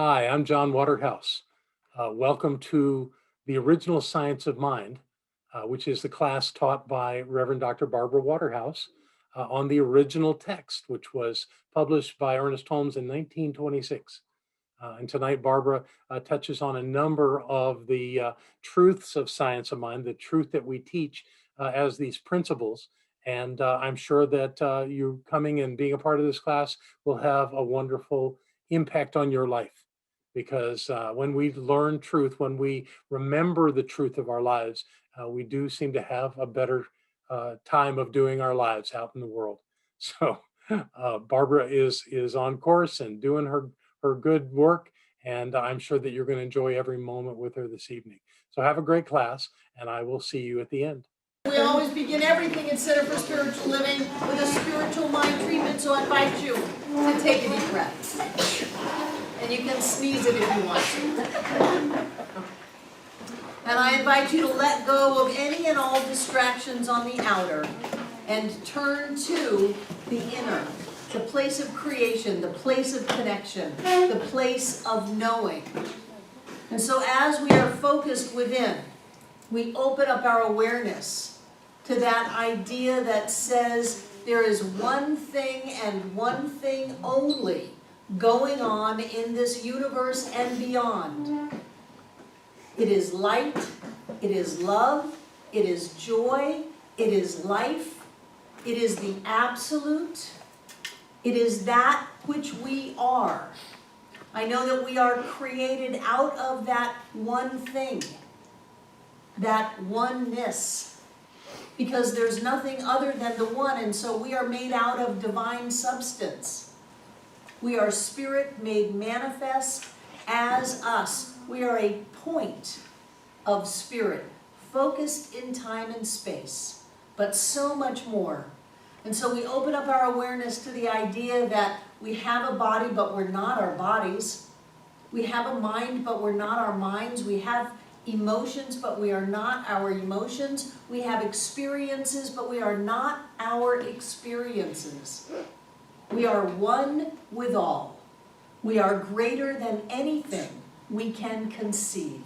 Hi, I'm John Waterhouse. Welcome to the Original Science of Mind, which is the class taught by Reverend Dr. Barbara Waterhouse on the original text, which was published by Ernest Holmes in 1926. And tonight, Barbara touches on a number of the truths of science of mind, the truth that we teach as these principles. And I'm sure that you coming and being a part of this class will have a wonderful impact on your life. Because when we learn truth, when we remember the truth of our lives, we do seem to have a better time of doing our lives out in the world. So Barbara is on course and doing her good work, and I'm sure that you're going to enjoy every moment with her this evening. So have a great class, and I will see you at the end. We always begin everything at Center for Spiritual Living with a spiritual mind treatment, so I invite you to take a deep breath. And you can sneeze it if you want to. And I invite you to let go of any and all distractions on the outer and turn to the inner, the place of creation, the place of connection, the place of knowing. And so as we are focused within, we open up our awareness to that idea that says there is one thing and one thing only going on in this universe and beyond. It is light, it is love, it is joy, it is life, it is the absolute, it is that which we are. I know that we are created out of that one thing, that oneness, because there's nothing other than the one, and so we are made out of divine substance. We are spirit made manifest as us. We are a point of spirit, focused in time and space, but so much more. And so we open up our awareness to the idea that we have a body, but we're not our bodies. We have a mind, but we're not our minds. We have emotions, but we are not our emotions. We have experiences, but we are not our experiences. We are one with all. We are greater than anything we can conceive.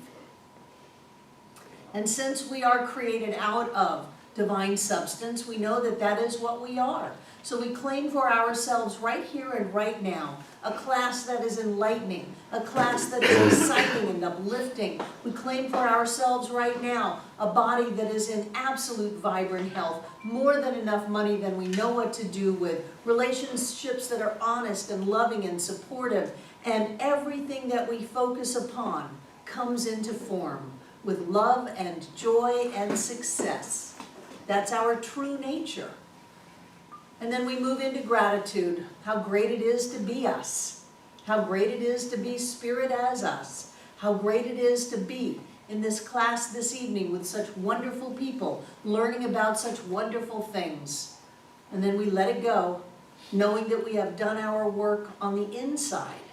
And since we are created out of divine substance, we know that that is what we are. So we claim for ourselves right here and right now a class that is enlightening, a class that is exciting and uplifting. We claim for ourselves right now a body that is in absolute vibrant health, more than enough money than we know what to do with, relationships that are honest and loving and supportive, and everything that we focus upon comes into form with love and joy and success. That's our true nature. And then we move into gratitude, how great it is to be us, how great it is to be spirit as us, how great it is to be in this class this evening with such wonderful people, learning about such wonderful things. And then we let it go, knowing that we have done our work on the inside.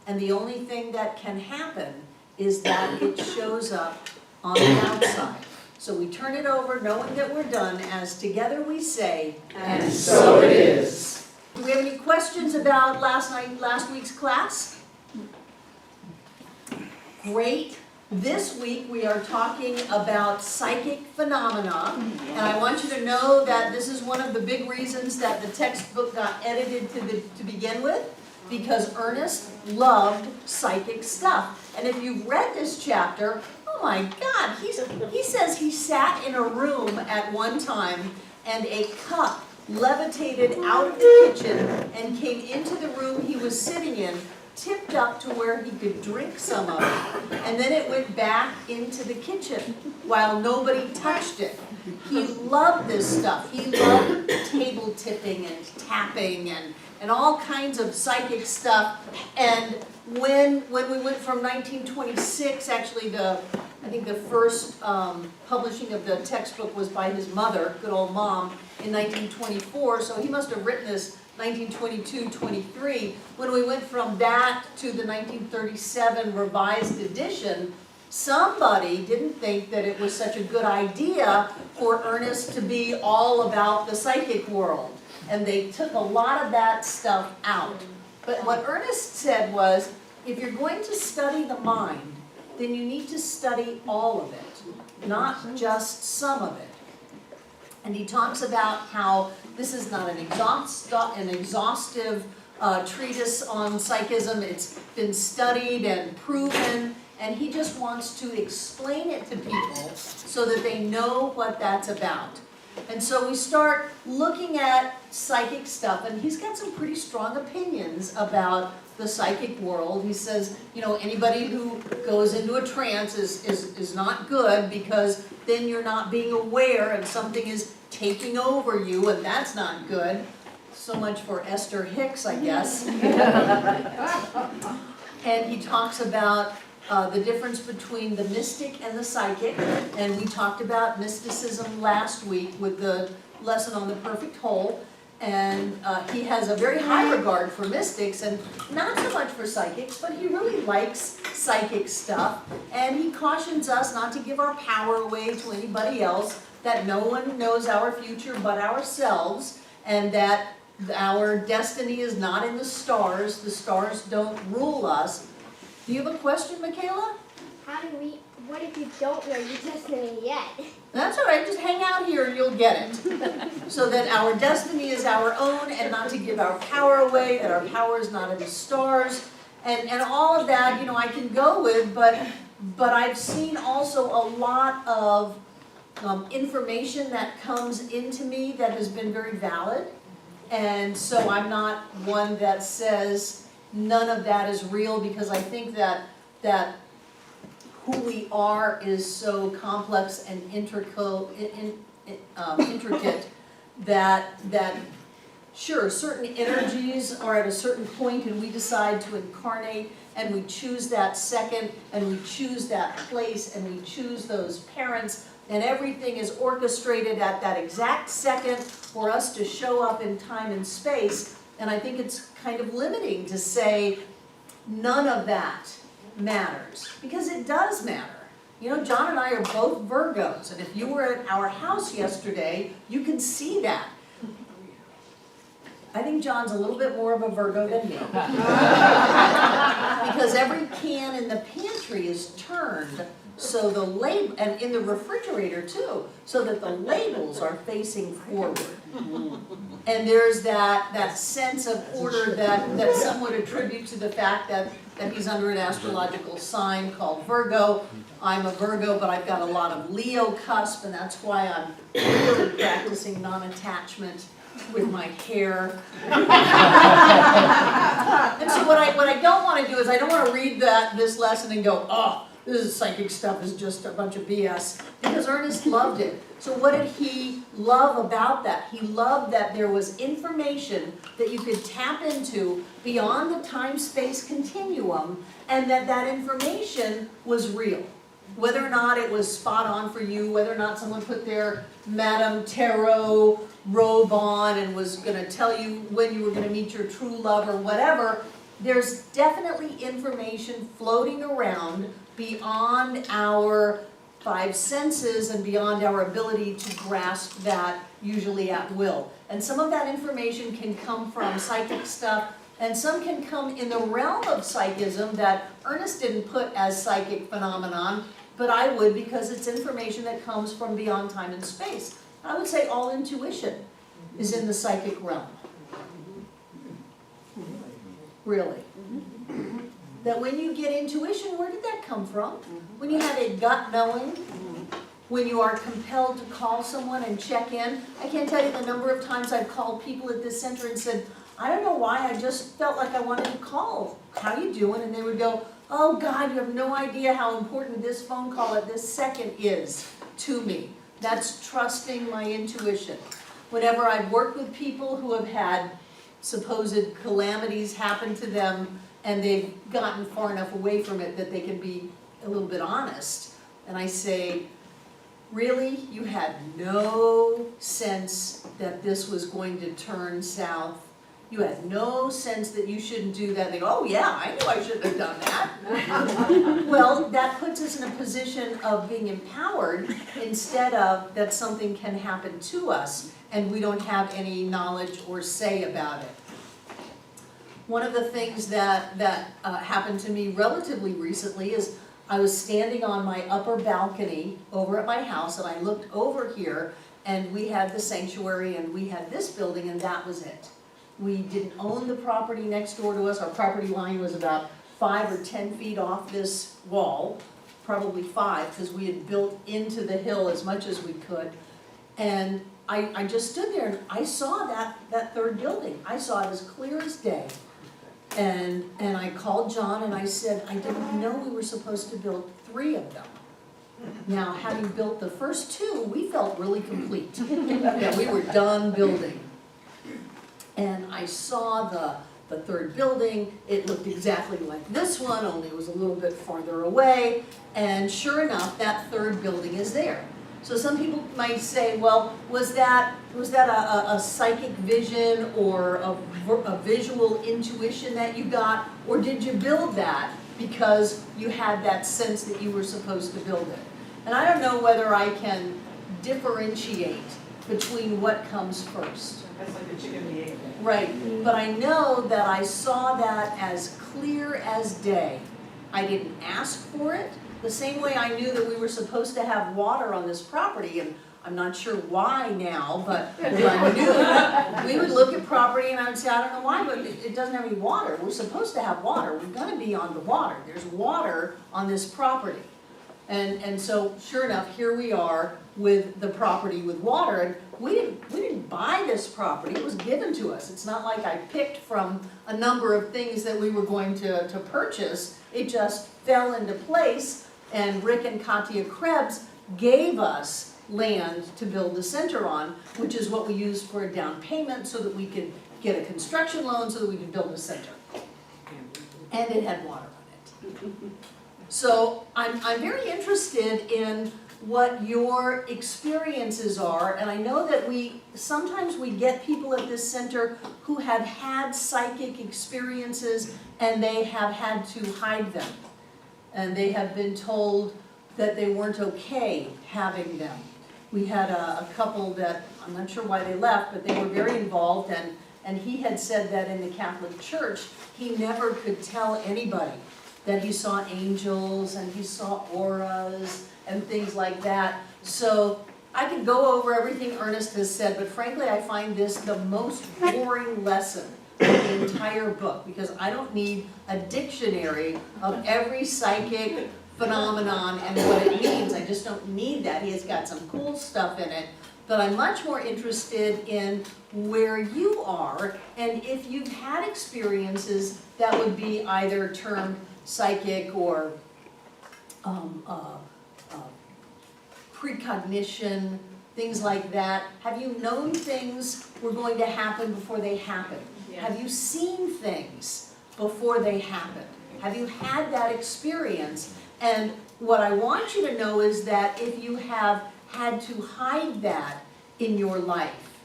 And the only thing that can happen is that it shows up on the outside. So we turn it over knowing that we're done, as together we say, and so it is. Do we have any questions about last week's class? Great. This week we are talking about psychic phenomena, and I want you to know that this is one of the big reasons that the textbook got edited to begin with, because Ernest loved psychic stuff. And if you've read this chapter, oh my God, he says he sat in a room at one time and a cup levitated out of the kitchen and came into the room he was sitting in, tipped up to where he could drink some of it, and then it went back into the kitchen while nobody touched it. He loved this stuff. He loved table tipping and tapping and all kinds of psychic stuff. And when we went from 1926, actually I think the first publishing of the textbook was by his mother, good old mom, in 1924, so he must have written this 1922-23. When we went from that to the 1937 revised edition, somebody didn't think that it was such a good idea for Ernest to be all about the psychic world, and they took a lot of that stuff out. But what Ernest said was, if you're going to study the mind, then you need to study all of it, not just some of it. And he talks about how this is not an exhaustive treatise on psychism. It's been studied and proven, and he just wants to explain it to people so that they know what that's about. And so we start looking at psychic stuff, and he's got some pretty strong opinions about the psychic world. He says, you know, anybody who goes into a trance is not good, because then you're not being aware and something is taking over you, and that's not good. So much for Esther Hicks, I guess. And he talks about the difference between the mystic and the psychic, and we talked about mysticism last week with the lesson on the perfect whole, and he has a very high regard for mystics and not so much for psychics, but he really likes psychic stuff, and he cautions us not to give our power away to anybody else, that no one knows our future but ourselves, and that our destiny is not in the stars don't rule us. Do you have a question, Michaela? What if you don't know your destiny yet? That's all right, just hang out here and you'll get it. So that our destiny is our own, and not to give our power away, that our power is not in the stars, and all of that, you know, I can go with, but I've seen also a lot of information that comes into me that has been very valid, and so I'm not one that says none of that is real, because I think that who we are is so complex and intricate that sure, certain energies are at a certain point and we decide to incarnate, and we choose that second, and we choose that place, and we choose those parents, and everything is orchestrated at that exact second for us to show up in time and space. And I think it's kind of limiting to say none of that matters, because it does matter. You know, John and I are both Virgos, and if you were at our house yesterday, you can see that. I think John's a little bit more of a Virgo than me. Because every can in the pantry is turned, so the label, and in the refrigerator too, so that the labels are facing forward. And there's that sense of order that some would attribute to the fact that he's under an astrological sign called Virgo. I'm a Virgo, but I've got a lot of Leo cusp, and that's why I'm really practicing non-attachment with my hair. And so what I don't want to do is I don't want to read this lesson and go, oh, this is psychic stuff is just a bunch of BS, because Ernest loved it. So what did he love about that? He loved that there was information that you could tap into beyond the time-space continuum, and that information was real. Whether or not it was spot on for you, whether or not someone put their Madame Tarot robe on and was going to tell you when you were going to meet your true love or whatever, there's definitely information floating around beyond our five senses and beyond our ability to grasp that, usually at will. And some of that information can come from psychic stuff, and some can come in the realm of psychism that Ernest didn't put as psychic phenomenon, but I would, because it's information that comes from beyond time and space. I would say all intuition is in the psychic realm. Really. That when you get intuition, where did that come from? When you have a gut knowing, when you are compelled to call someone and check in. I can't tell you the number of times I've called people at this center and said, I don't know why, I just felt like I wanted to call. How you doing? And they would go, oh God, you have no idea how important this phone call at this second is to me. That's trusting my intuition. Whenever I've worked with people who have had supposed calamities happen to them, and they've gotten far enough away from it that they can be a little bit honest, and I say, really, you had no sense that this was going to turn south? You had no sense that you shouldn't do that? They go, oh yeah, I knew I shouldn't have done that. Well, that puts us in a position of being empowered instead of that something can happen to us and we don't have any knowledge or say about it. one of the things that happened to me relatively recently is I was standing on my upper balcony over at my house, and I looked over here, and we had the sanctuary, and we had this building, and that was it. We didn't own the property next door to us. Our property line was about 5 or 10 feet off this wall, probably 5, because we had built into the hill as much as we could. And I just stood there and I saw that third building. I saw it as clear as day. And I called John and I said, I didn't know we were supposed to build 3 of them. Now, having built the first 2, we felt really complete, that we were done building. And I saw the third building. It looked exactly like this one, only it was a little bit farther away. And sure enough, that third building is there. So some people might say, well, was that a psychic vision or a visual intuition that you got? Or did you build that because you had that sense that you were supposed to build it? And I don't know whether I can differentiate between what comes first. That's like a chicken and the egg thing. Right, but I know that I saw that as clear as day. I didn't ask for it, the same way I knew that we were supposed to have water on this property, and I'm not sure why now, but I knew. We would look at property and I would say, I don't know why, but it doesn't have any water. We're supposed to have water. We're gonna be on the water. There's water on this property. And so, sure enough, here we are with the property with water. And we didn't buy this property, it was given to us. It's not like I picked from a number of things that we were going to purchase. It just fell into place, and Rick and Katia Krebs gave us land to build the center on, which is what we used for a down payment so that we could get a construction loan so that we could build the center. And it had water on it. So I'm very interested in what your experiences are, and I know that sometimes we get people at this center who have had psychic experiences and they have had to hide them. And they have been told that they weren't okay having them. We had a couple that, I'm not sure why they left, but they were very involved, and he had said that in the Catholic Church, he never could tell anybody that he saw angels and he saw auras and things like that. So I could go over everything Ernest has said, but frankly I find this the most boring lesson in the entire book, because I don't need a dictionary of every psychic phenomenon and what it means. I just don't need that. He has got some cool stuff in it, but I'm much more interested in where you are and if you've had experiences that would be either termed psychic or precognition, things like that. Have you known things were going to happen before they happened? Yes. Have you seen things before they happened? Have you had that experience? And what I want you to know is that if you have had to hide that in your life,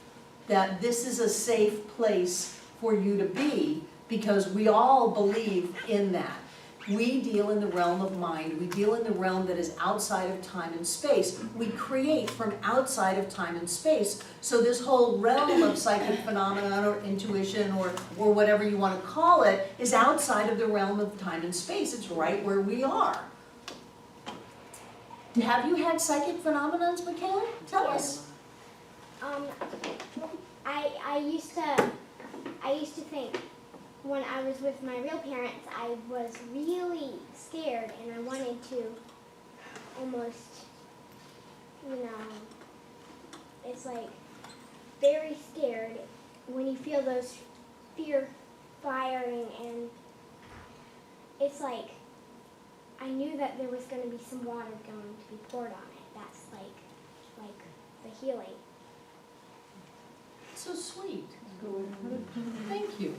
that this is a safe place for you to be, because we all believe in that. We deal in the realm of mind. We deal in the realm that is outside of time and space. We create from outside of time and space. So this whole realm of psychic phenomena or intuition or whatever you want to call it is outside of the realm of time and space. It's right where we are. Have you had psychic phenomena, Michaela? Tell us. I used to think when I was with my real parents, I was really scared and I wanted to almost, it's like very scared when you feel those fear firing, and it's like I knew that there was going to be some water going to be poured on it. That's like the healing. So sweet. Thank you.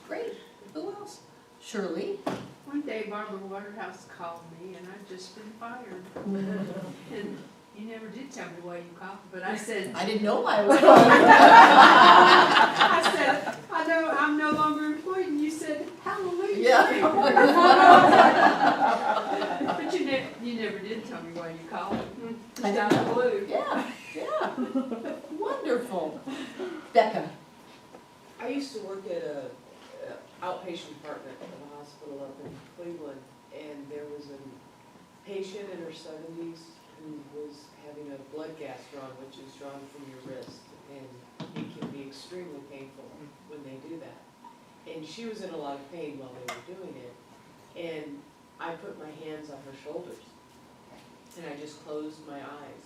Great. Who else? Shirley? One day Barbara Waterhouse called me and I'd just been fired. And you never did tell me why you called, but I said, I didn't know why I was calling. I said, I know I'm no longer employed, and you said, hallelujah. Yeah. But you never did tell me why you called. I Just out didn't of the blue. Yeah. Wonderful. Becca. I used to work at a outpatient department at a hospital up in Cleveland, and there was a patient in her 70s who was having a blood gas drawn, which is drawn from your wrist, and it can be extremely painful when they do that. And she was in a lot of pain while they were doing it, and I put my hands on her shoulders, and I just closed my eyes,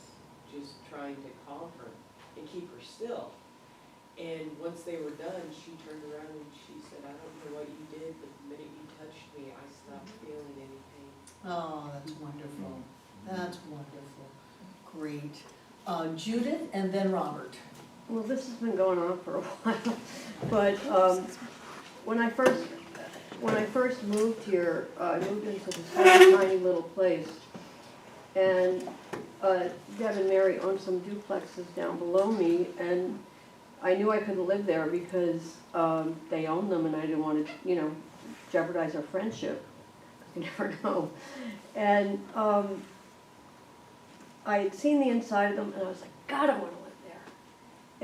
just trying to calm her and keep her still. And once they were done, she turned around and she said, I don't know what you did, but the minute you touched me, I stopped feeling any pain. Oh, that's wonderful. That's wonderful. Great. Judith and then Robert. Well, this has been going on for a while, but when I first moved here, I moved into this tiny little place, and Deb and Mary owned some duplexes down below me, and I knew I couldn't live there because they owned them, and I didn't want to, jeopardize our friendship. You never know. And I had seen the inside of them, and I was like, God, I want to live there.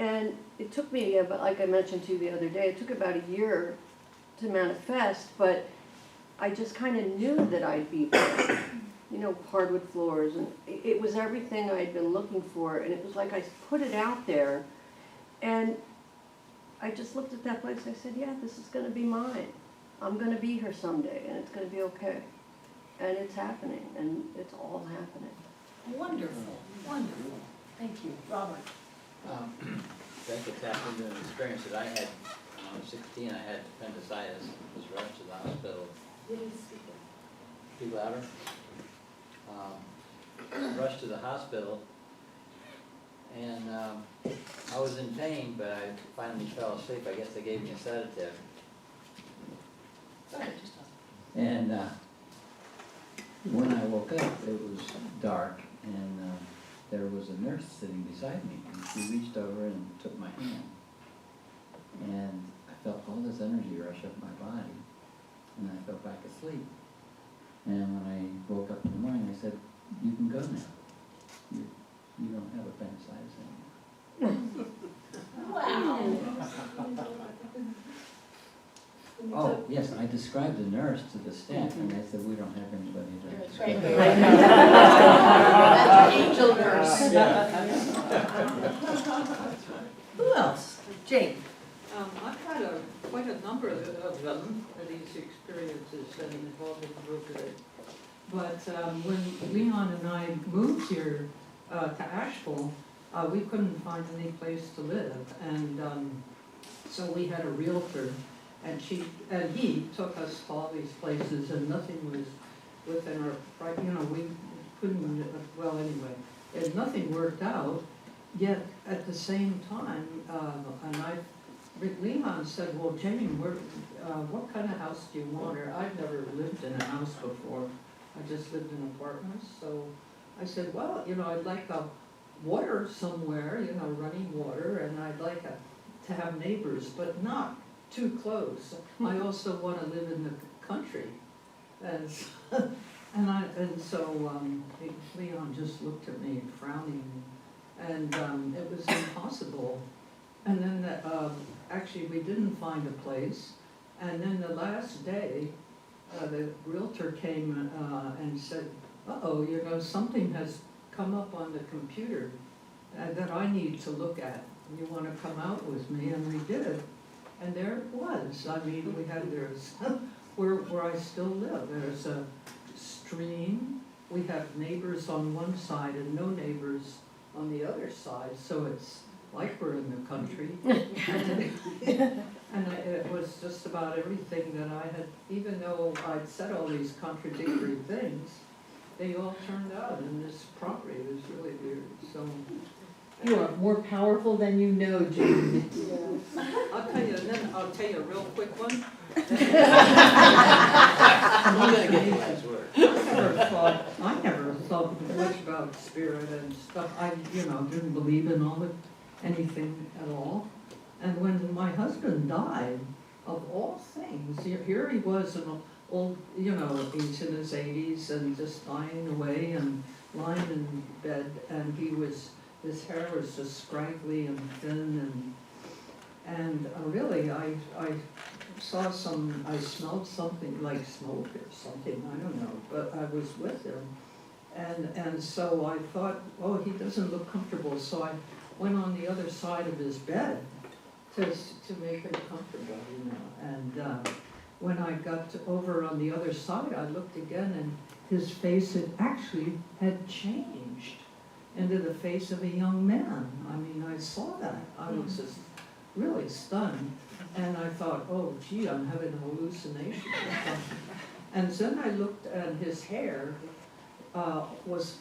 And it took me, but like I mentioned to you the other day, it took about a year to manifest, but I just kind of knew that I'd be there. Hardwood floors, and it was everything I'd been looking for, and it was like I put it out there, and I just looked at that place, I said, yeah, this is going to be mine. I'm going to be here someday, and it's going to be okay. And it's happening, and it's all happening. Wonderful, wonderful. Thank you. Robert. That's what's happened in an experience that I had when I was 16. I had appendicitis, was rushed to the hospital. Speak louder. Rushed to the hospital, and I was in pain, but I finally fell asleep. I guess they gave me a sedative. And when I woke up, it was dark, and there was a nurse sitting beside me, and she reached over and took my hand. And I felt all this energy rush up my body, and I fell back asleep. And when I woke up in the morning, I said, you can go now. You don't have appendicitis anymore. Wow. Oh, yes, I described the nurse to the staff, and they said, we don't have anybody to describe. That's an angel nurse. Who else? Jane. I've had quite a number of them, these experiences involved in the group today. But when Leon and I moved here to Asheville, we couldn't find any place to live, and so we had a realtor, and he took us to all these places, and nothing was within our, we couldn't, well, anyway, and nothing worked out. Yet at the same time, Leon said, well, Jane, what kind of house do you want? Or I've never lived in a house before. I just lived in apartments. So I said, well, I'd like a water somewhere, running water, and I'd like to have neighbors, but not too close. I also want to live in the country. And so Leon just looked at me frowning, and it was impossible. And then actually we didn't find a place, and then the last day the realtor came and said, uh-oh, something has come up on the computer that I need to look at. You want to come out with me? And we did. And there it was. I mean, there's where I still live. There's a stream. We have neighbors on one side and no neighbors on the other side. So it's like we're in the country. And it was just about everything that I had, even though I'd said all these contradictory things, they all turned out, and this property was really weird. So You are more powerful than you know, Jane. I'll tell you a real quick one. I'm gonna get the last word. I never thought much about spirit and stuff. I, didn't believe in anything at all. And when my husband died, of all things, here he was, an old, he's in his 80s and just dying away and lying in bed, and his hair was just scraggly and thin, And really, I saw I smelled something like smoke or something, I don't know, but I was with him. And so I thought, oh, he doesn't look comfortable, so I went on the other side of his bed to make him comfortable, you know. And when I got over on the other side, I looked again, and his face had changed into the face of a young man. I mean, I saw that. I was just really stunned. And I thought, oh, gee, I'm having a hallucination or something. And then I looked, and his hair was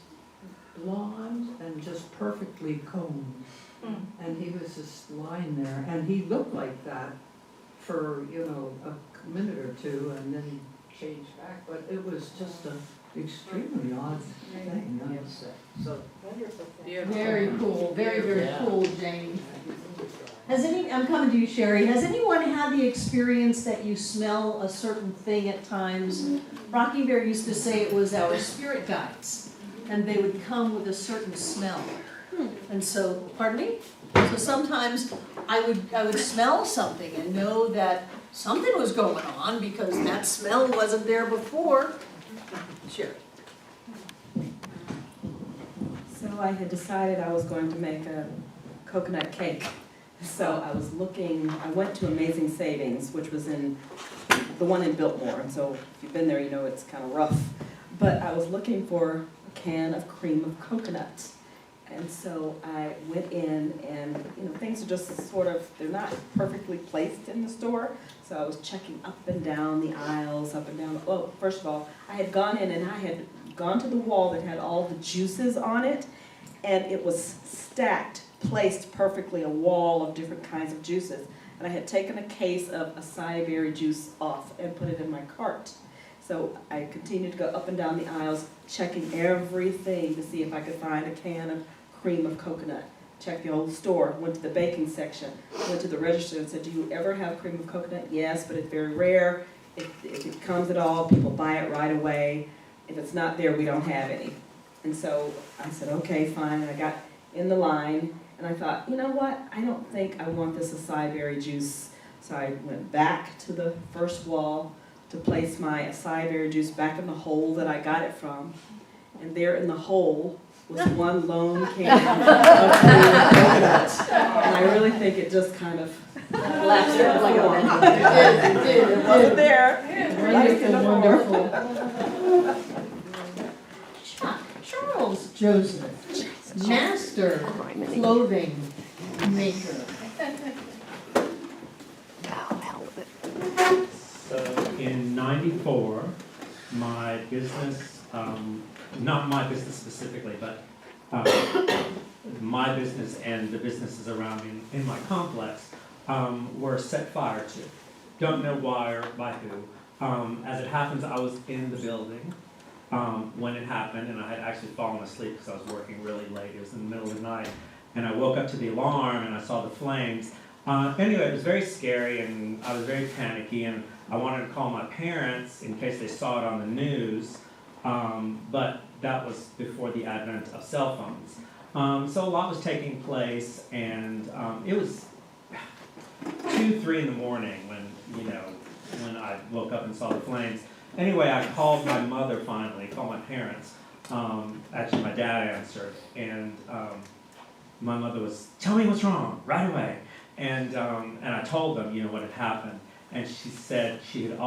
blonde and just perfectly combed. And he was just lying there. And he looked like that for, you know, a minute or two, and then he changed back. But it was just an extremely odd thing, I would say. So, Very cool, very, very Yeah. cool, Jane. I'm coming to you, Sherry. Has anyone had the experience that you smell a certain thing at times? Rocky Bear used to say it was our spirit guides, and they would come with a certain smell. And so, pardon me? So sometimes I would smell something and know that something was going on because that smell wasn't there before. Sherry. So I had decided I was going to make a coconut cake. So I went to Amazing Savings, which was the one in Biltmore. And so if you've been there, you know it's kind of rough. But I was looking for a can of cream of coconut. And so I went in, and you know, things are just sort of, they're not perfectly placed in the store. So I was checking up and down the aisles, up and down. Oh, first of all, I had gone in and I had gone to the wall that had all the juices on it, and it was stacked, placed perfectly, a wall of different kinds of juices. And I had taken a case of acai berry juice off and put it in my cart. So I continued to go up and down the aisles, checking everything to see if I could find a can of cream of coconut. Checked the whole store, went to the baking section, went to the register and said, do you ever have cream of coconut? Yes, but it's very rare. If it comes at all, people buy it right away. If it's not there, we don't have any. And so I said, okay, fine. And I got in the line, and I thought, you know what? I don't think I want this acai berry juice. So I went back to the first wall to place my acai berry juice back in the hole that I got it from. And there in the hole was one lone can of coconut. And I really think it just kind of lapsed Yeah, like form. It did. It wasn't there. Wonderful, wonderful. Charles Joseph, master clothing maker. So in '94, my business, not my business specifically, but my business and the businesses around in my complex were set fire to. Don't know why or by who. As it happens, I was in the building when it happened, and I had actually fallen asleep because I was working really late. It was in the middle of the night, and I woke up to the alarm and I saw the flames. Anyway, it was very scary, and I was very panicky, and I wanted to call my parents in case they saw it on the news, but that was before the advent of cell phones. So a lot was taking place, and it was 2, 3 in the morning when I woke up and saw the flames. Anyway, I called my mother finally, called my parents. Actually, my dad answered, and my mother was, tell me what's wrong, right away. And I told them, what had happened. And she said she had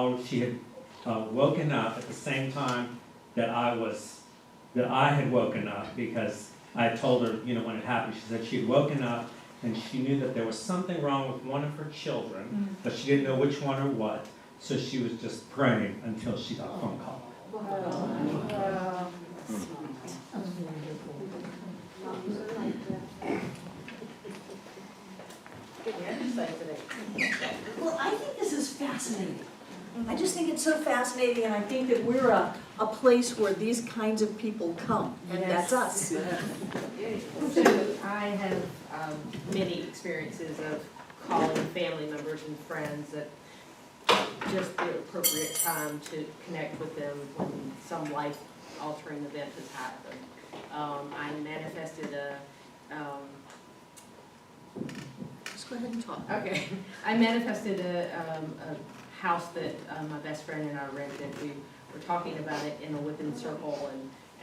woken up at the same time that I had woken up, because I told her, when it happened. She said she had woken up and she knew that there was something wrong with one of her children, but she didn't know which one or what. So she was just praying until she got a phone call. Well, I think this is fascinating. I just think it's so fascinating, and I think that we're a place where these kinds of people come, and that's us. I have many experiences of calling family members and friends at just the appropriate time to connect with them when some life-altering event has happened. I manifested Just go ahead and talk. Okay, I manifested a house that my best friend and I rented. We were talking about it in a whipping circle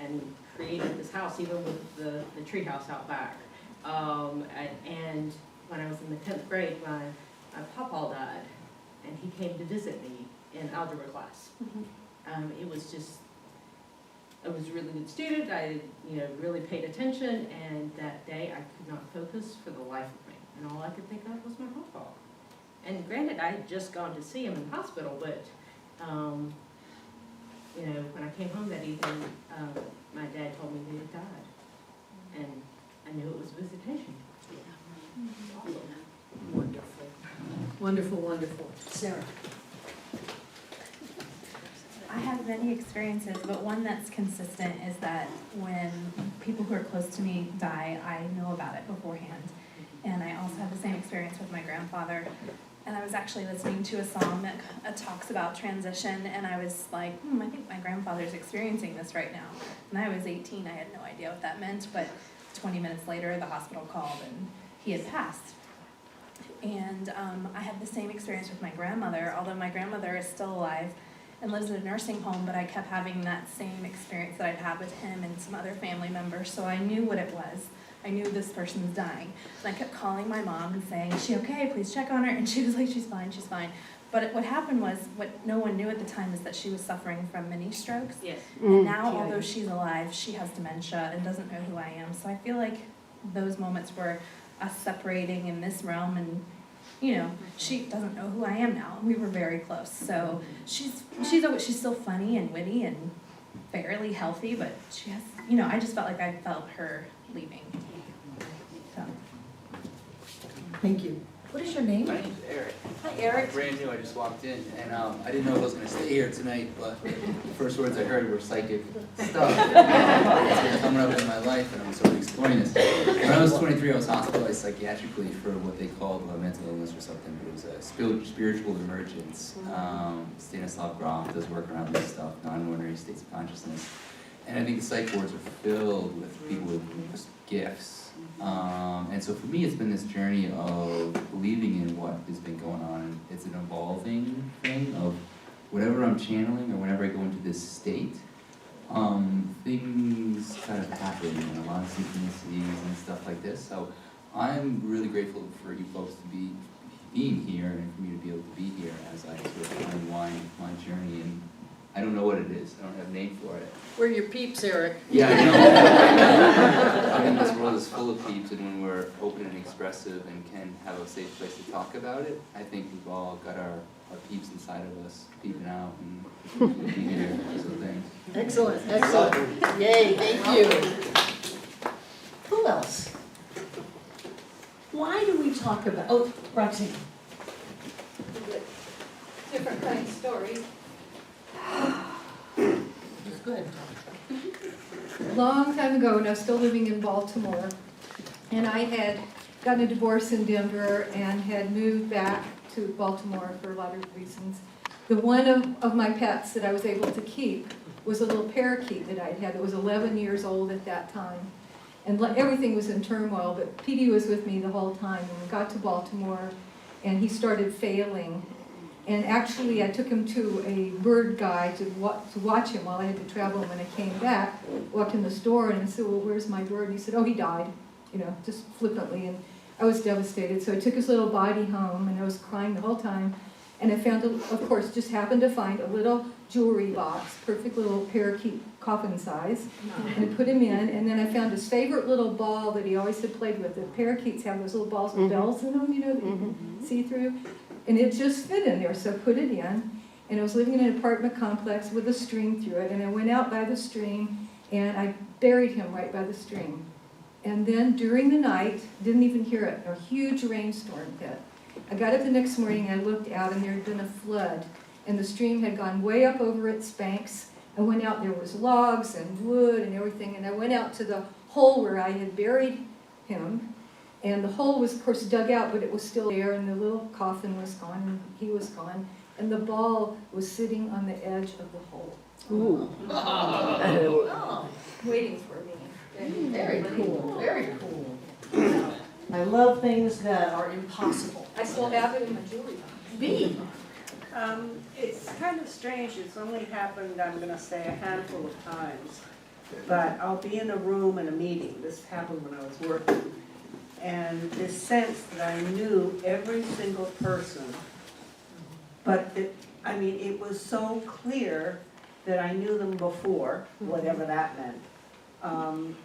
and created this house, even with the tree house out back. And when I was in the 10th grade, my pawpaw died, and he came to visit me in algebra class. It was just, I was a really good student. I, really paid attention, and that day I could not focus for the life of me. And all I could think of was my pawpaw. And granted, I had just gone to see him in the hospital, but, when I came home that evening, my dad told me he had died. And I knew it was visitation. Wonderful. Wonderful, wonderful. Sarah? I have many experiences, but one that's consistent is that when people who are close to me die, I know about it beforehand. And I also have the same experience with my grandfather. And I was actually listening to a song that talks about transition, and I was like, I think my grandfather's experiencing this right now. And I was 18, I had no idea what that meant, but 20 minutes later, the hospital called and he had passed. And I had the same experience with my grandmother, although my grandmother is still alive and lives in a nursing home, but I kept having that same experience that I'd had with him and some other family members, so I knew what it was. I knew this person's dying. And I kept calling my mom and saying, is she okay? Please check on her. And she was like, she's fine, she's fine. But what happened was, what no one knew at the time is that she was suffering from mini strokes. Yes. And now, although she's alive, she has dementia and doesn't know who I am. So I feel like those moments were us separating in this realm, and she doesn't know who I am now. We were very close. So she's still funny and witty and fairly healthy, but she has, I just felt like I felt her leaving. So. Thank you. What is your name? My name's Eric. Hi, Eric. I'm brand new, I just walked in, and I didn't know if I was gonna stay here tonight, but the first words I heard were psychic stuff. It's been coming up in my life, and I'm sort of exploring this. When I was 23, I was hospitalized psychiatrically for what they called a mental illness or something, but it was a spiritual emergence. Stanislav Grof does work around this stuff, non-ordinary states of consciousness. And I think the psych wards are filled with people with just gifts. And so for me, it's been this journey of believing in what has been going on. It's an evolving thing of whatever I'm channeling or whenever I go into this state, things kind of happen and a lot of synchronicities and stuff like this. So I'm really grateful for you folks to be being here and for me to be able to be here as I sort of unwind my journey. And I don't know what it is. I don't have a name for it. We're your peeps, Eric. Yeah, I know. I mean, this world is full of peeps, and when we're open and expressive and can have a safe place to talk about it, I think we've all got our peeps inside of us peeping out and being here. So thanks. Excellent, excellent. Yay, thank you. Who else? Why do we talk about, Roxanne. Different kind of story. Go ahead. Long time ago, when I was still living in Baltimore, and I had gotten a divorce in Denver and had moved back to Baltimore for a lot of reasons. The one of my pets that I was able to keep was a little parakeet that I'd had that was 11 years old at that time. And everything was in turmoil, but Petey was with me the whole time. And we got to Baltimore, and he started failing. And actually, I took him to a bird guy to watch him while I had to travel. And when I came back, walked in the store and I said, well, where's my bird? And he said, oh, he died, just flippantly. And I was devastated. So I took his little body home, and I was crying the whole time. And I found, of course, just happened to find a little jewelry box, perfect little parakeet coffin size, and I put him in. And then I found his favorite little ball that he always had played with. The parakeets have those little balls with bells in them, that you can see through. And it just fit in there, so I put it in. And I was living in an apartment complex with a stream through it. And I went out by the stream, and I buried him right by the stream. And then during the night, didn't even hear it, a huge rainstorm hit. I got up the next morning, and I looked out, and there had been a flood. And the stream had gone way up over its banks. I went out, there was logs and wood and everything. And I went out to the hole where I had buried him. And the hole was, of course, dug out, but it was still there, and the little coffin was gone, and he was gone. And the ball was sitting on the edge of the hole. Ooh. Waiting for me. Very cool, very cool. I love things that are impossible. I still have it in my jewelry box. B. It's kind of strange, it's only happened, I'm gonna say, a handful of times. But I'll be in a room in a meeting, this happened when I was working, and this sense that I knew every single person. But it was so clear that I knew them before, whatever that meant.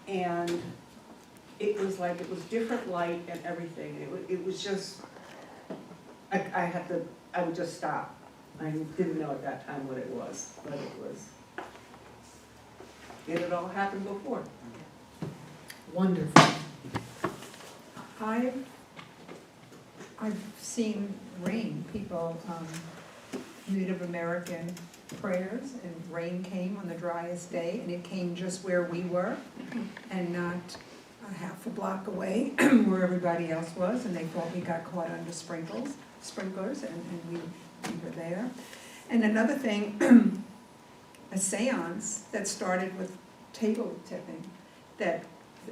And it was like, it was different light and everything, it was just, I would just stop. I didn't know at that time what it was, but it had all happened before. Wonderful. I've seen rain, people, Native American prayers, and rain came on the driest day, and it came just where we were, and not a half a block away where everybody else was, and they thought we got caught under sprinklers, and we were there. And another thing, a seance that started with table tipping, that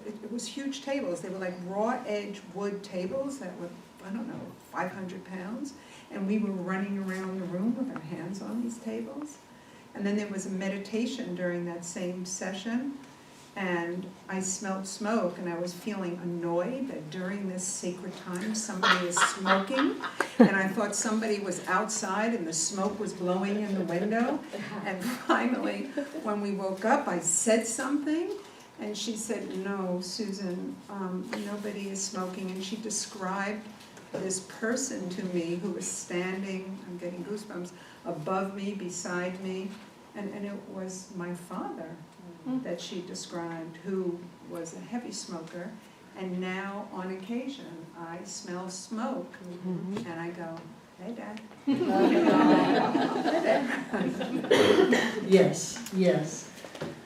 it was huge tables. They were like raw edge wood tables that were, 500 pounds. And we were running around the room with our hands on these tables. And then there was a meditation during that same session. And I smelled smoke, and I was feeling annoyed that during this sacred time somebody is smoking. And I thought somebody was outside and the smoke was blowing in the window. And finally, when we woke up, I said something. And she said, "No, Susan, nobody is smoking." And she described this person to me who was standing, I'm getting goosebumps, above me, beside me. And it was my father that she described, who was a heavy smoker. And now, on occasion, I smell smoke, and I go, "Hey, Dad." Yes, yes.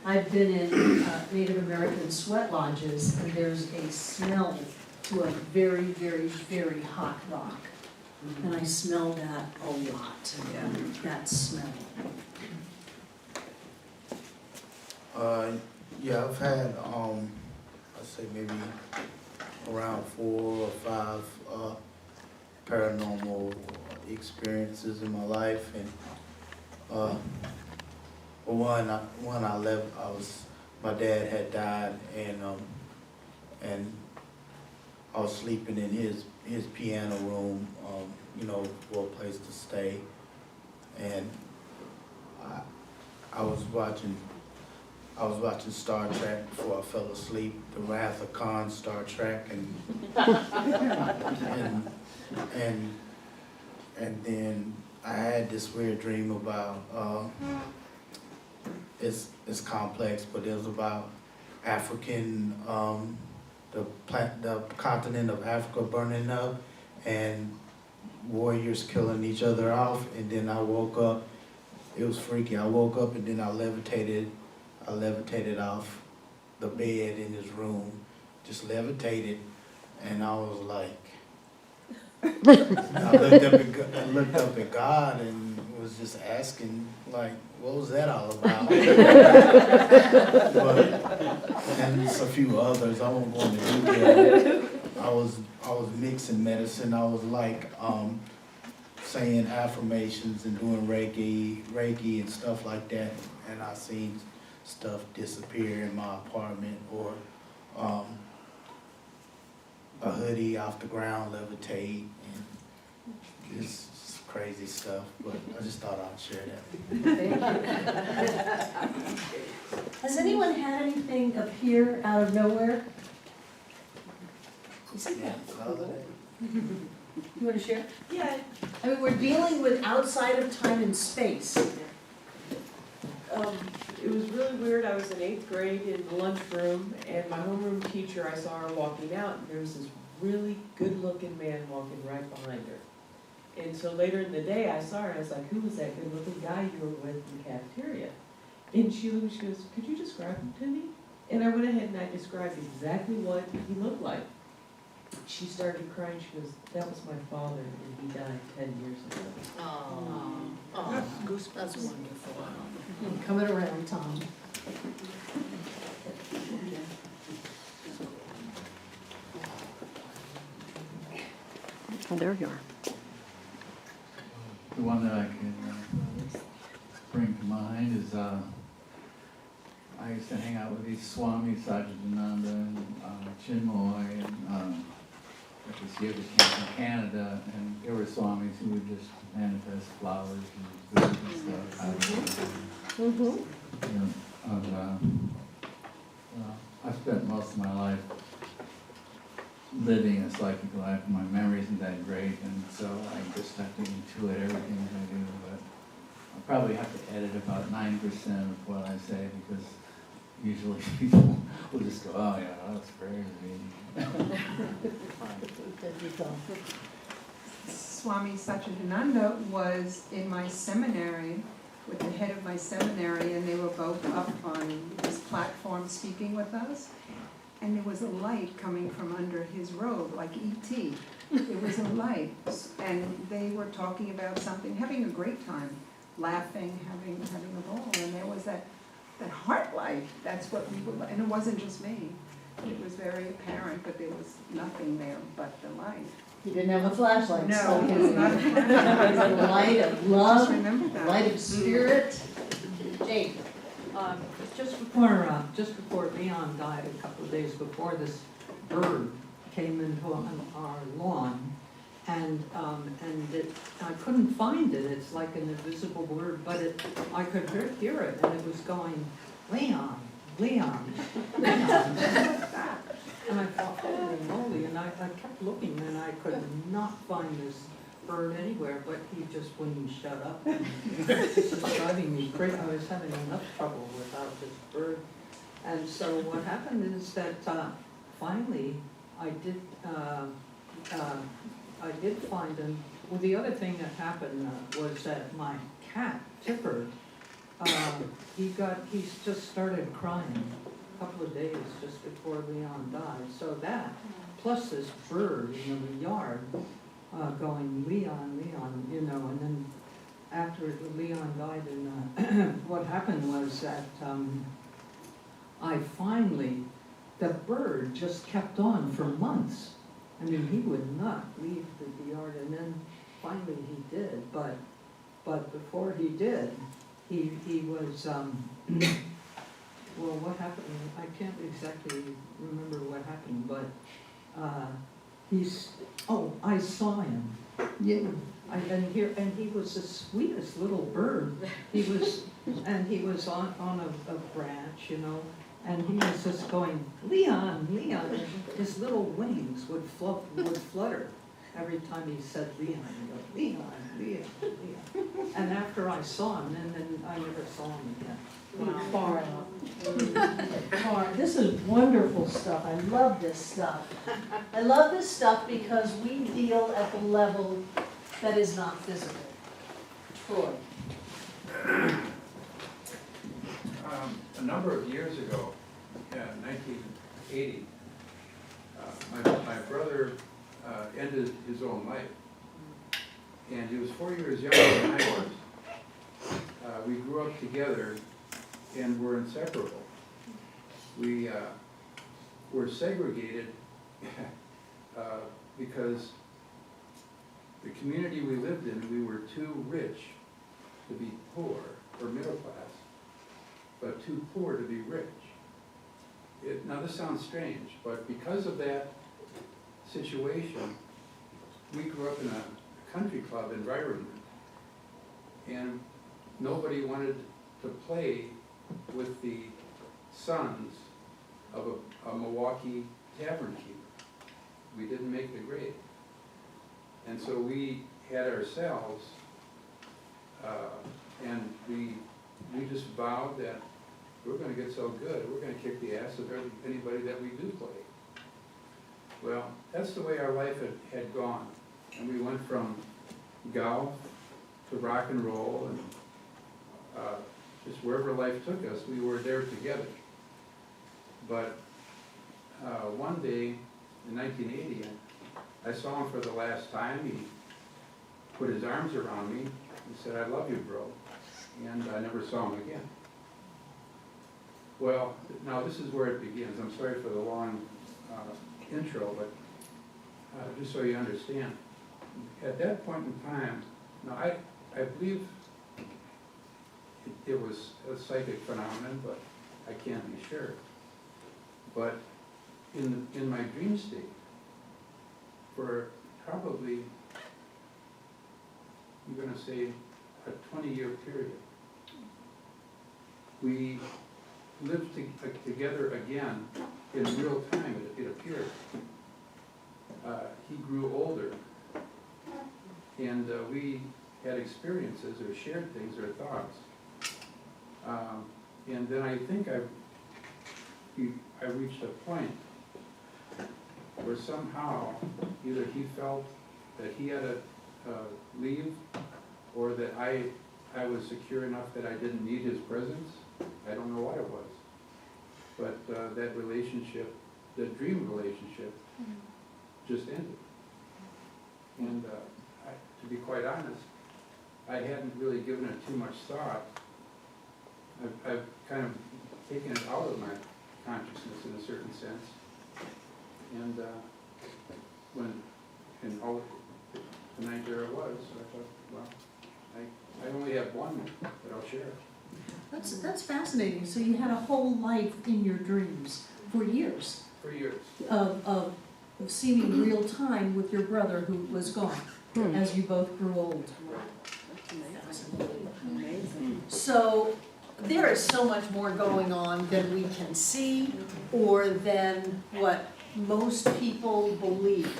I've been in Native American sweat lodges, and there's a smell to a very, very, very hot rock. And I smell that a lot, that smell. Yeah, I've had, I'd say maybe around 4 or 5 paranormal experiences in my life, and one I left. My dad had died, and I was sleeping in his piano room, for a place to stay, and I was watching Star Trek before I fell asleep, The Wrath of Khan Star Trek, and then I had this weird dream about it's complex, but it was about African the continent of Africa burning up and warriors killing each other off, and then I woke up. It was freaky. I woke up and then I levitated off the bed in his room, just levitated, and I was like, I looked up at God and was just asking, like, what was that all about? And there's a few others. I won't go into detail. I was mixing medicine. I was like saying affirmations and doing Reiki and stuff like that, and I seen stuff disappear in my apartment, or a hoodie off the ground levitate, and it's crazy stuff, but I just thought I'd share that. Has anyone had anything appear out of nowhere? Yeah, You want to share? Yeah. I mean, we're dealing with outside of time and space. It was really weird. I was in 8th grade in the lunchroom, and my homeroom teacher, I saw her walking out, and there was this really good-looking man walking right behind her. And so later in the day, I saw her, and I was like, "Who was that good-looking guy you were with in the cafeteria?" And she looked, she goes, "Could you describe him to me?" And I went ahead and I described exactly what he looked like. She started crying. She goes, "That was my father, and he died 10 years ago." Oh, goosebumps. That's wonderful. Coming around, Tom. Oh, there you are. The one that I can bring to mind is I used to hang out with these Swami, Sajjananda, and Chinmoy, and at this yoga camp in Canada, and there were Swamis who would just manifest flowers and food and stuff. You know, well, I've spent most of my life living a psychic life. My memory isn't that great, and so I just have to intuit everything that I do. But I probably have to edit about 9% of what I say, because usually people will just go, "Oh yeah, that's crazy." Swami Satchidananda was in my seminary with the head of my seminary, and they were both up on this platform speaking with us. And there was a light coming from under his robe, like E.T. There was a light, and they were talking about something, having a great time, laughing, having a ball. And there was that heart light. That's what we were, and it wasn't just me. It was very apparent, but there was nothing there but the light. You didn't have a flashlight. No, so it was not a flashlight. It was the light of love, Just remember that. light of spirit. Jane. Just before Leon died, a couple of days before, this bird came into our lawn, and I couldn't find it. It's like an invisible bird, but I could hear it, and it was going, Leon, Leon, Leon. And I thought, holy moly, and I kept looking, and I could not find this bird anywhere, but he just wouldn't shut up. This was driving me crazy. I was having enough trouble without this bird. And so what happened is that finally I did find him. Well, the other thing that happened was that my cat, Tipper, he just started crying a couple of days just before Leon died. So that, plus this bird in the yard, going, Leon, Leon, you know, and then after Leon died, and what happened was that I finally, the bird just kept on for months. I mean, he would not leave the yard, and then finally he did, but before he did, he was, well, what happened, I can't exactly remember what happened, but I saw him. Yeah. And he was the sweetest little bird. He was on a branch, you know, and he was just going, Leon, Leon. His little wings would flutter every time he said Leon. He'd go, Leon, Leon, Leon. And after I saw him, then I never saw him again. Far out. This is wonderful stuff. I love this stuff. I love this stuff because we deal at the level that is not physical. Troy. A number of years ago, 1980, my brother ended his own life. And he was 4 years younger than I was. We grew up together and were inseparable. We were segregated because the community we lived in, we were too rich to be poor or middle class, but too poor to be rich. Now this sounds strange, but because of that situation, we grew up in a country club environment, and nobody wanted to play with the sons of a Milwaukee tavern keeper. We didn't make the grade. And so we had ourselves, and we just vowed that we're going to get so good, we're going to kick the ass of anybody that we do play. Well, that's the way our life had gone. And we went from golf to rock and roll, and just wherever life took us, we were there together. But one day in 1980, I saw him for the last time. He put his arms around me and said, I love you, bro. And I never saw him again. Well, now this is where it begins. I'm sorry for the long intro, but just so you understand. at that point in time, now I believe it was a psychic phenomenon, but I can't be sure. But in my dream state, for probably, I'm gonna say, a 20-year period, we lived together again in real time, it appeared. He grew older, and we had experiences or shared things or thoughts. And then I think I reached a point where somehow either he felt that he had to leave, or that I was secure enough that I didn't need his presence. I don't know what it was. But that relationship, the dream relationship, just ended. And to be quite honest, I hadn't really given it too much thought. I've kind of taken it out of my consciousness in a certain sense. And tonight there it was, so I thought, well, I only have one that I'll share. That's fascinating. So you had a whole life in your dreams for years. For years. Of seeming real time with your brother who was gone as you both grew old. Amazing. So there is so much more going on than we can see or than what most people believe.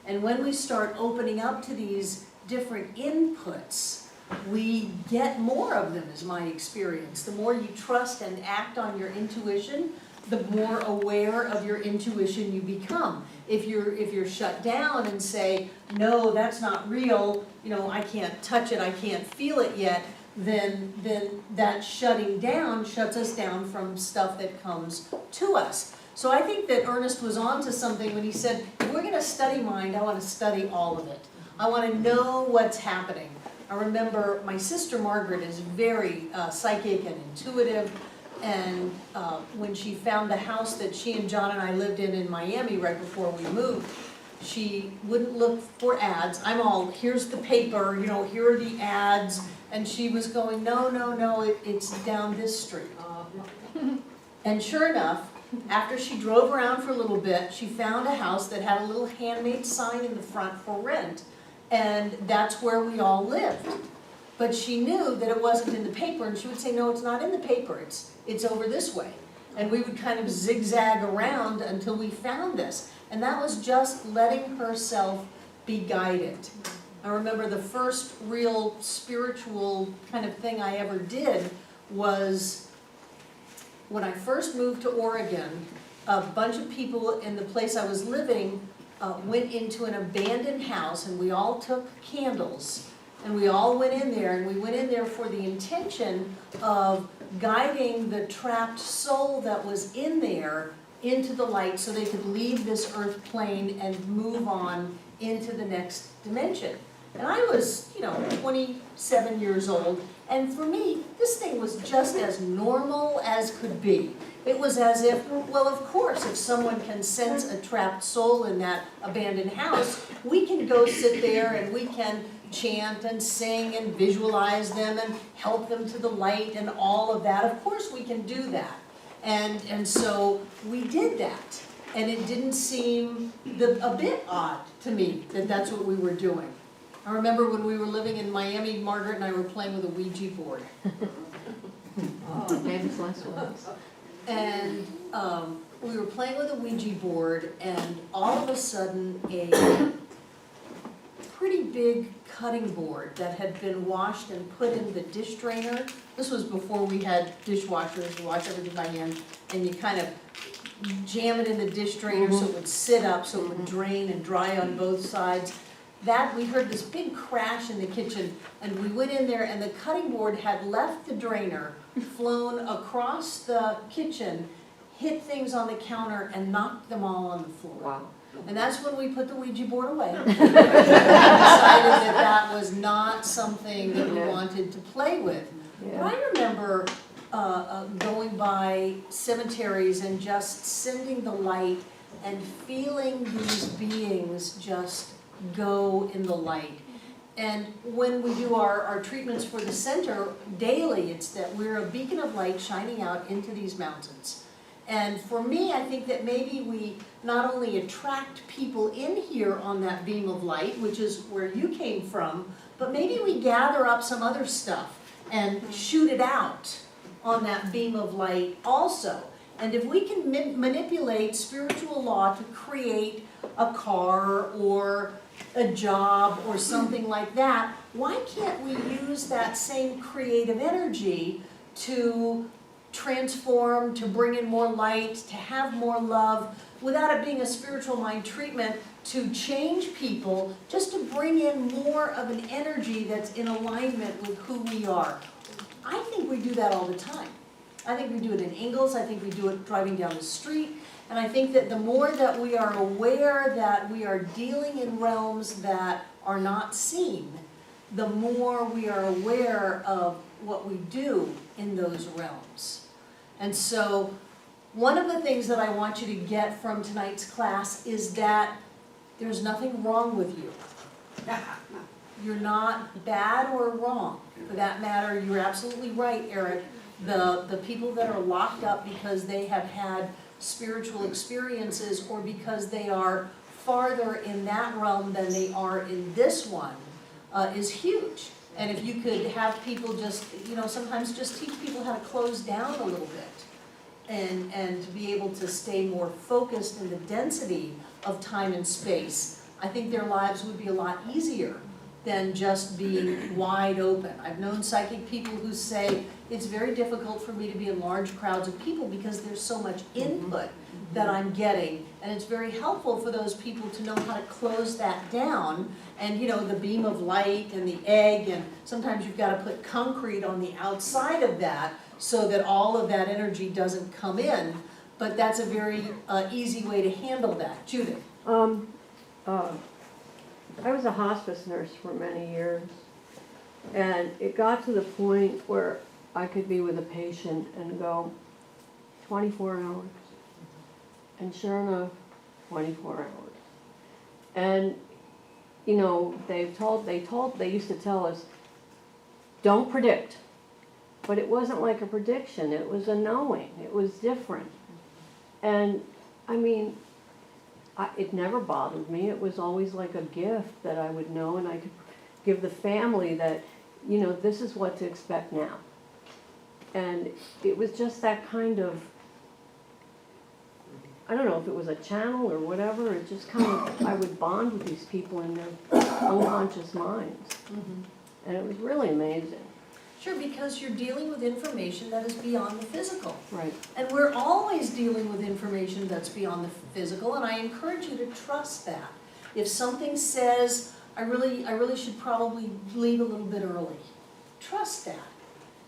And when we start opening up to these different inputs, we get more of them, is my experience. The more you trust and act on your intuition, the more aware of your intuition you become. If you're shut down and say, no, that's not real, I can't touch it, I can't feel it yet, then that shutting down shuts us down from stuff that comes to us. So I think that Ernest was onto something when he said, if we're gonna study mind, I wanna study all of it. I wanna know what's happening. I remember my sister Margaret is very psychic and intuitive, and when she found the house that she and John and I lived in Miami right before we moved, she wouldn't look for ads. I'm all, here's the paper, here are the ads, and she was going, no, it's down this street. And sure enough, after she drove around for a little bit, she found a house that had a little handmade sign in the front for rent. And that's where we all lived. But she knew that it wasn't in the paper, and she would say, no, it's not in the paper, it's over this way. And we would kind of zigzag around until we found this. And that was just letting herself be guided. I remember the first real spiritual kind of thing I ever did was when I first moved to Oregon, a bunch of people in the place I was living went into an abandoned house, and we all took candles and we all went in there, and we went in there for the intention of guiding the trapped soul that was in there into the light so they could leave this earth plane and move on into the next dimension. And I was, 27 years old, and for me, this thing was just as normal as could be. It was as if, well, of course, if someone can sense a trapped soul in that abandoned house, we can go sit there and we can chant and sing and visualize them and help them to the light and all of that. Of course we can do that. And so we did that. And it didn't seem a bit odd to me that that's what we were doing. I remember when we were living in Miami, Margaret and I were playing with a Ouija board. Oh, famous last words. And we were playing with a Ouija board, and all of a sudden a pretty big cutting board that had been washed and put in the dish drainer. This was before we had dishwashers, you wash everything by hand, and you kind of jam it in the dish drainer so it would sit up, so it would drain and dry on both sides. That, we heard this big crash in the kitchen, and we went in there, and the cutting board had left the drainer, flown across the kitchen, hit things on the counter, and knocked them all on the floor. Wow. And that's when we put the Ouija board away. We decided that was not something that we wanted to play with. But I remember going by cemeteries and just sending the light and feeling these beings just go in the light. And when we do our treatments for the center daily, it's that we're a beacon of light shining out into these mountains. And for me, I think that maybe we not only attract people in here on that beam of light, which is where you came from, but maybe we gather up some other stuff and shoot it out on that beam of light also. And if we can manipulate spiritual law to create a car or a job or something like that, why can't we use that same creative energy to transform, to bring in more light, to have more love, without it being a spiritual mind treatment, to change people, just to bring in more of an energy that's in alignment with who we are? I think we do that all the time. I think we do it in Ingalls, I think we do it driving down the street, and I think that the more that we are aware that we are dealing in realms that are not seen, the more we are aware of what we do in those realms. And so, one of the things that I want you to get from tonight's class is that there's nothing wrong with you. You're not bad or wrong. For that matter, you're absolutely right, Eric. The people that are locked up because they have had spiritual experiences or because they are farther in that realm than they are in this one is huge. And if you could have people just, sometimes just teach people how to close down a little bit and to be able to stay more focused in the density of time and space, I think their lives would be a lot easier than just being wide open. I've known psychic people who say, it's very difficult for me to be in large crowds of people because there's so much input that I'm getting. And it's very helpful for those people to know how to close that down. And the beam of light and the egg, and sometimes you've got to put concrete on the outside of that so that all of that energy doesn't come in. But that's a very easy way to handle that. Judith? I was a hospice nurse for many years, and it got to the point where I could be with a patient and go 24 hours, and sure enough, 24 hours. And they used to tell us, don't predict, but it wasn't like a prediction, it was a knowing, it was different. And I mean, it never bothered me. It was always like a gift that I would know, and I could give the family that, this is what to expect now. And it was just that kind of, I don't know if it was a channel or whatever, it just kind of, I would bond with these people in their unconscious minds. And it was really amazing. Sure, because you're dealing with information that is beyond the physical. Right. And we're always dealing with information that's beyond the physical, and I encourage you to trust that. If something says, I really should probably leave a little bit early, trust that.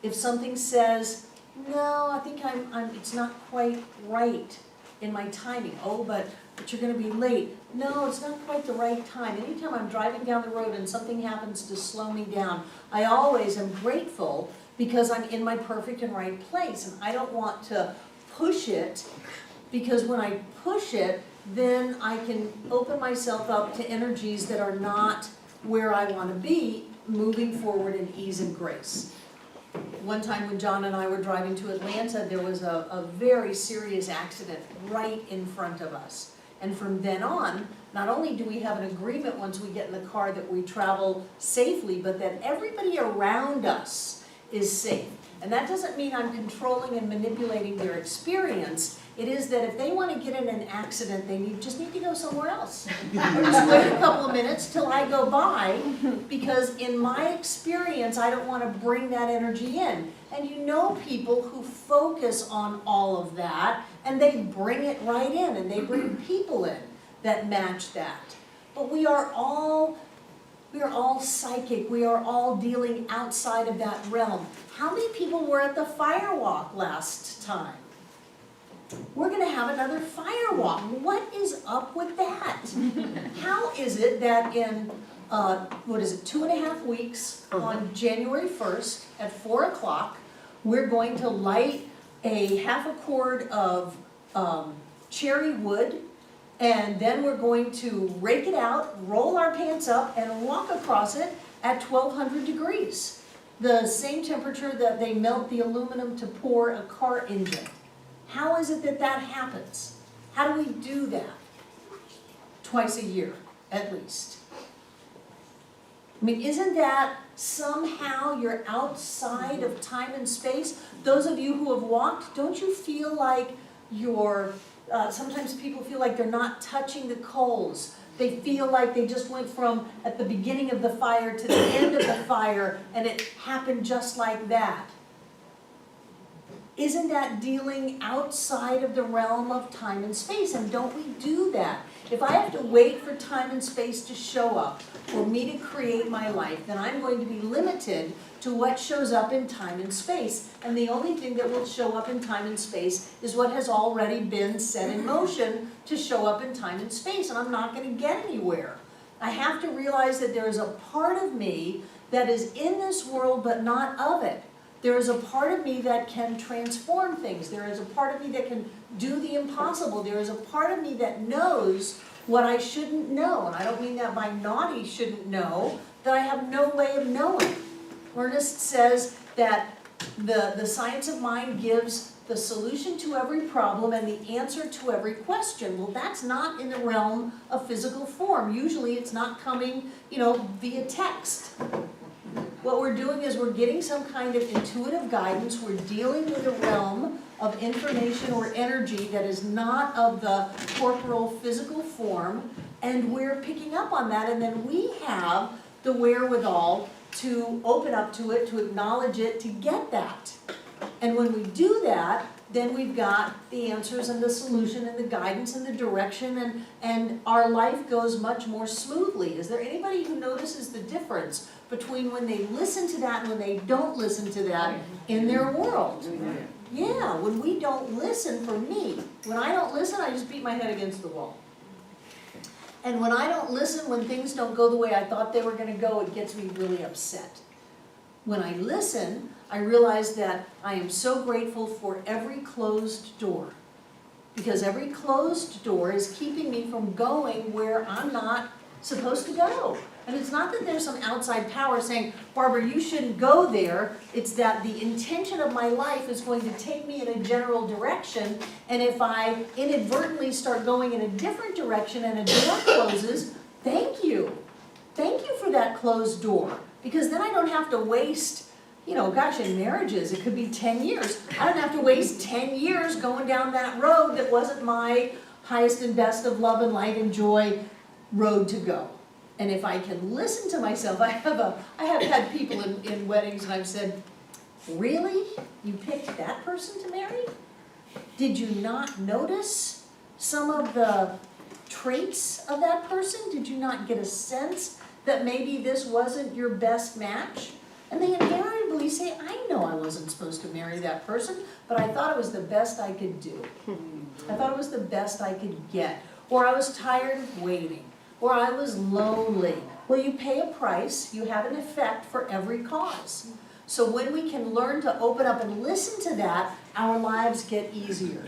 If something says, no, I think it's not quite right in my timing. Oh, but you're going to be late. No, it's not quite the right time. Anytime I'm driving down the road and something happens to slow me down, I always am grateful because I'm in my perfect and right place. And I don't want to push it, because when I push it, then I can open myself up to energies that are not where I want to be, moving forward in ease and grace. One time when John and I were driving to Atlanta, there was a very serious accident right in front of us. And from then on, not only do we have an agreement once we get in the car that we travel safely, but that everybody around us is safe. And that doesn't mean I'm controlling and manipulating their experience. It is that if they want to get in an accident, they just need to go somewhere else. Or just wait a couple of minutes till I go by, because in my experience, I don't want to bring that energy in. And people who focus on all of that, and they bring it right in, and they bring people in that match that. But we are all psychic. We are all dealing outside of that realm. How many people were at the fire walk last time? We're going to have another fire walk. What is up with that? How is it that in, 2.5 weeks, on January 1st at 4 o'clock, we're going to light a half a cord of cherry wood And then we're going to rake it out, roll our pants up, and walk across it at 1200 degrees. The same temperature that they melt the aluminum to pour a car engine. How is it that that happens? How do we do that? Twice a year, at least. I mean, isn't that somehow you're outside of time and space? Those of you who have walked, don't you feel like you're, sometimes people feel like they're not touching the coals. They feel like they just went from at the beginning of the fire to the end of the fire, and it happened just like that. Isn't that dealing outside of the realm of time and space? And don't we do that? If I have to wait for time and space to show up for me to create my life, then I'm going to be limited to what shows up in time and space. And the only thing that will show up in time and space is what has already been set in motion to show up in time and space. And I'm not going to get anywhere. I have to realize that there is a part of me that is in this world but not of it. There is a part of me that can transform things. There is a part of me that can do the impossible. There is a part of me that knows what I shouldn't know. And I don't mean that by naughty shouldn't know, that I have no way of knowing. Ernest says that the science of mind gives the solution to every problem and the answer to every question. Well, that's not in the realm of physical form. Usually it's not coming, via text. What we're doing is we're getting some kind of intuitive guidance. We're dealing with a realm of information or energy that is not of the corporal physical form, and we're picking up on that, and then we have the wherewithal to open up to it, to acknowledge it, to get that. And when we do that, then we've got the answers and the solution and the guidance and the direction, and our life goes much more smoothly. Is there anybody who notices the difference between when they listen to that and when they don't listen to that in their world? Yeah, when we don't listen, for me, when I don't listen, I just beat my head against the wall. And when I don't listen, when things don't go the way I thought they were going to go, it gets me really upset. When I listen, I realize that I am so grateful for every closed door. Because every closed door is keeping me from going where I'm not supposed to go. And it's not that there's some outside power saying, Barbara, you shouldn't go there. It's that the intention of my life is going to take me in a general direction. And if I inadvertently start going in a different direction and a door closes, thank you. Thank you for that closed door. Because then I don't have to waste, gosh, in marriages, it could be 10 years. I don't have to waste 10 years going down that road that wasn't my highest and best of love and light and joy road to go. And if I can listen to myself, I have had people in weddings and I've said, really? You picked that person to marry? Did you not notice some of the traits of that person? Did you not get a sense that maybe this wasn't your best match? And they invariably say, I know I wasn't supposed to marry that person, but I thought it was the best I could do. I thought it was the best I could get. Or I was tired of waiting. Or I was lonely. Well, you pay a price. You have an effect for every cause. So when we can learn to open up and listen to that, our lives get easier.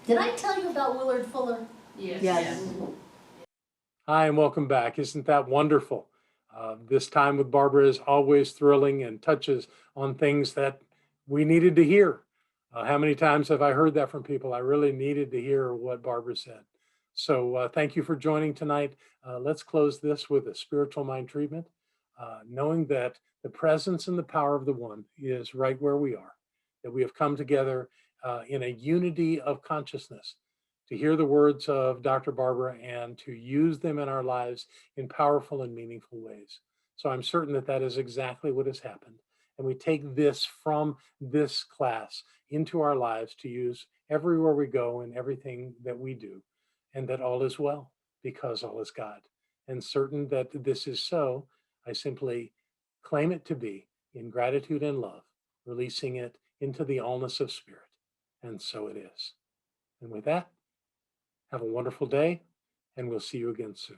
Did I tell you about Willard Fuller? Yes. Hi, and welcome back. Isn't that wonderful? This time with Barbara is always thrilling and touches on things that we needed to hear. How many times have I heard that from people? I really needed to hear what Barbara said. So thank you for joining tonight. Let's close this with a spiritual mind treatment, knowing that the presence and the power of the One is right where we are, that we have come together in a unity of consciousness to hear the words of Dr. Barbara and to use them in our lives in powerful and meaningful ways. So I'm certain that that is exactly what has happened. And we take this from this class into our lives to use everywhere we go and everything that we do, and that all is well because all is God. And certain that this is so, I simply claim it to be in gratitude and love, releasing it into the allness of spirit. And so it is. And with that, have a wonderful day, and we'll see you again soon.